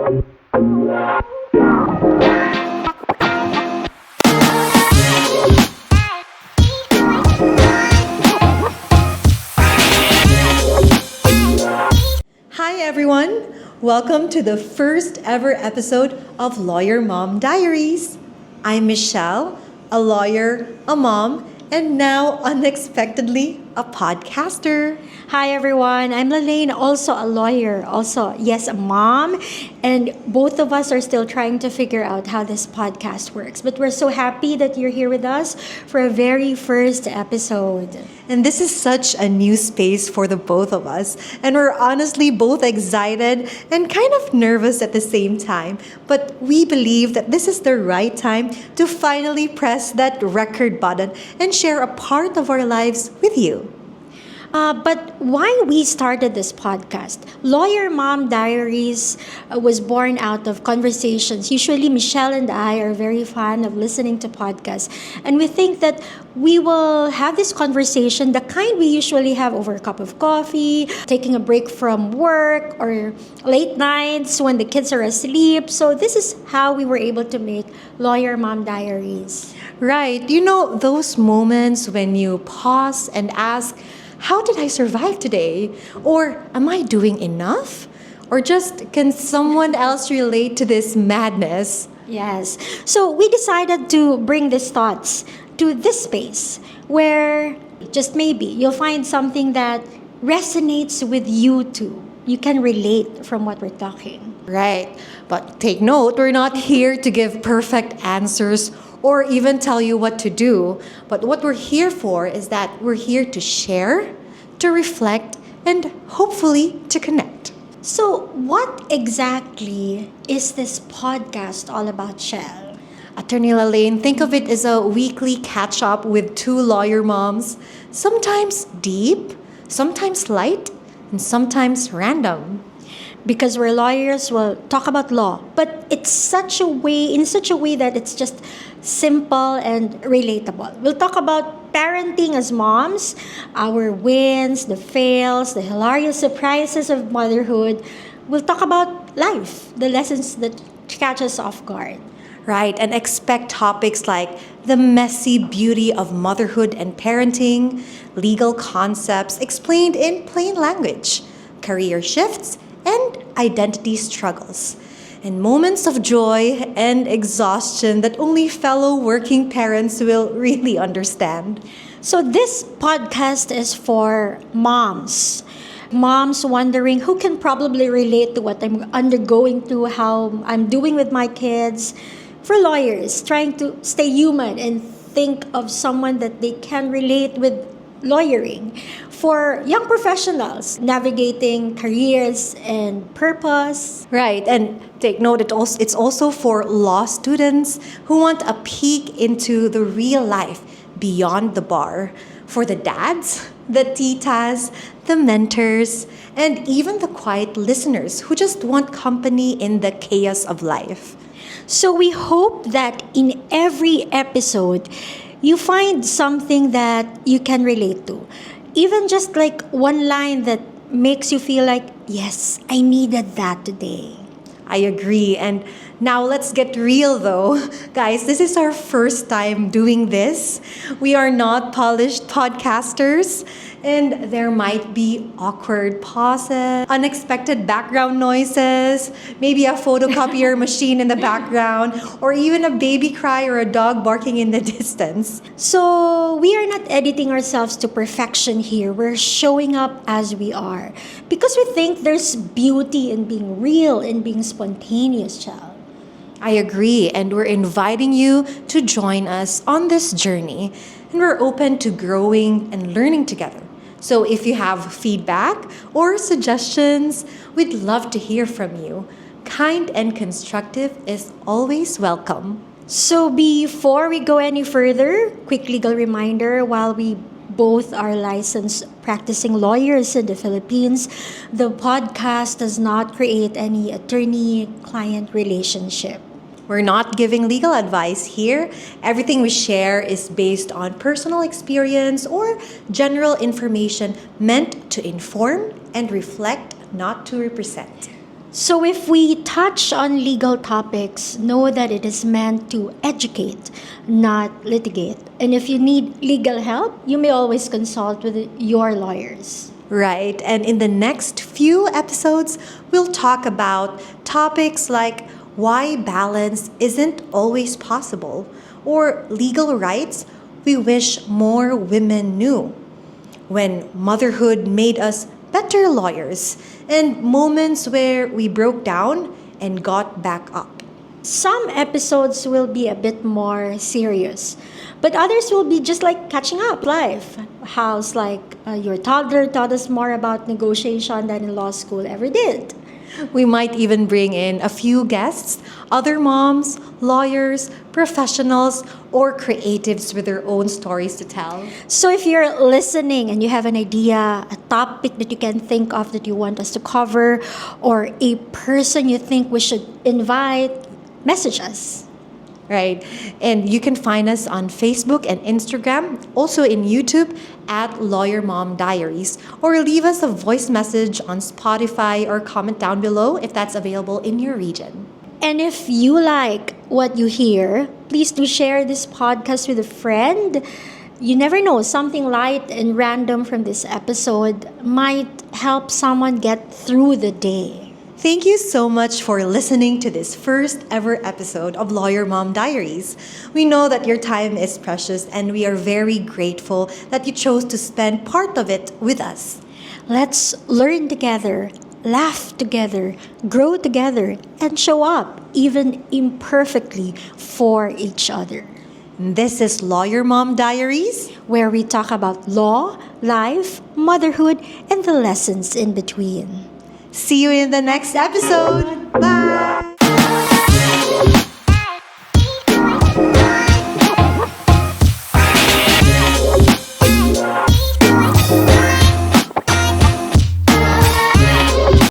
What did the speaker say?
Hi everyone! Welcome to the first ever episode of Lawyer Mom Diaries. I'm Michelle, a lawyer, a mom, and now unexpectedly a podcaster. Hi everyone, I'm Lalaine, also a lawyer, also, yes, a mom, and both of us are still trying to figure out how this podcast works. But we're so happy that you're here with us for a very first episode. And this is such a new space for the both of us, and we're honestly both excited and kind of nervous at the same time. But we believe that this is the right time to finally press that record button and share a part of our lives with you. But why we started this podcast? Lawyer Mom Diaries was born out of conversations. Usually, Michelle and I are very fond of listening to podcasts. And we think that we will have this conversation, the kind we usually have over a cup of coffee, taking a break from work, or late nights when the kids are asleep. So this is how we were able to make Lawyer Mom Diaries. Right. You know, those moments when you pause and ask, how did I survive today? Or am I doing enough? Or just can someone else relate to this madness? Yes. So we decided to bring these thoughts to this space where just maybe you'll find something that resonates with you too. You can relate from what we're talking. Right. But take note, we're not here to give perfect answers or even tell you what to do. But what we're here for is that we're here to share, to reflect, and hopefully to connect. So, what exactly is this podcast all about, Shell? Attorney Lalaine, think of it as a weekly catch up with two lawyer moms, sometimes deep, sometimes light, and sometimes random. Because we're lawyers, we'll talk about law, but it's in such a way that it's just simple and relatable. We'll talk about parenting as moms, our wins, the fails, the hilarious surprises of motherhood. We'll talk about life, the lessons that catch us off guard. Right, and expect topics like the messy beauty of motherhood and parenting, legal concepts explained in plain language, career shifts, and identity struggles, and moments of joy and exhaustion that only fellow working parents will really understand. So, this podcast is for moms. Moms wondering who can probably relate to what I'm undergoing through, how I'm doing with my kids. For lawyers, trying to stay human and think of someone that they can relate with lawyering. For young professionals navigating careers and purpose. Right, and take note, it's also for law students who want a peek into the real life beyond the bar. For the dads, the titas, the mentors, and even the quiet listeners who just want company in the chaos of life. So we hope that in every episode, you find something that you can relate to. Even just like one line that makes you feel like, yes, I needed that today. I agree. And now let's get real though. Guys, this is our first time doing this. We are not polished podcasters, and there might be awkward pauses, unexpected background noises, maybe a photocopier machine in the background, or even a baby cry or a dog barking in the distance. So we are not editing ourselves to perfection here. We're showing up as we are because we think there's beauty in being real and being spontaneous, child. I agree, and we're inviting you to join us on this journey, and we're open to growing and learning together. So if you have feedback or suggestions, we'd love to hear from you. Kind and constructive is always welcome. So before we go any further, quick legal reminder, while we both are licensed practicing lawyers in the Philippines, the podcast does not create any attorney-client relationship. We're not giving legal advice here. Everything we share is based on personal experience or general information meant to inform and reflect, not to represent. So, if we touch on legal topics, know that it is meant to educate, not litigate. And if you need legal help, you may always consult with your lawyers. Right, and in the next few episodes, we'll talk about topics like why balance isn't always possible, or legal rights we wish more women knew, when motherhood made us better lawyers, and moments where we broke down and got back up. Some episodes will be a bit more serious, but others will be just like catching up life. How's like your toddler taught us more about negotiation than in law school ever did. We might even bring in a few guests, other moms, lawyers, professionals, or creatives with their own stories to tell. So if you're listening and you have an idea, a topic that you can think of that you want us to cover, or a person you think we should invite, message us. Right. And you can find us on Facebook and Instagram, also in YouTube at Lawyer Mom Diaries, or leave us a voice message on Spotify or comment down below if that's available in your region. And if you like what you hear, please do share this podcast with a friend. You never know, something light and random from this episode might help someone get through the day. Thank you so much for listening to this first ever episode of Lawyer Mom Diaries. We know that your time is precious and we are very grateful that you chose to spend part of it with us. Let's learn together, laugh together, grow together, and show up, even imperfectly, for each other. This is Lawyer Mom Diaries, where we talk about law, life, motherhood, and the lessons in between. See you in the next episode. Bye!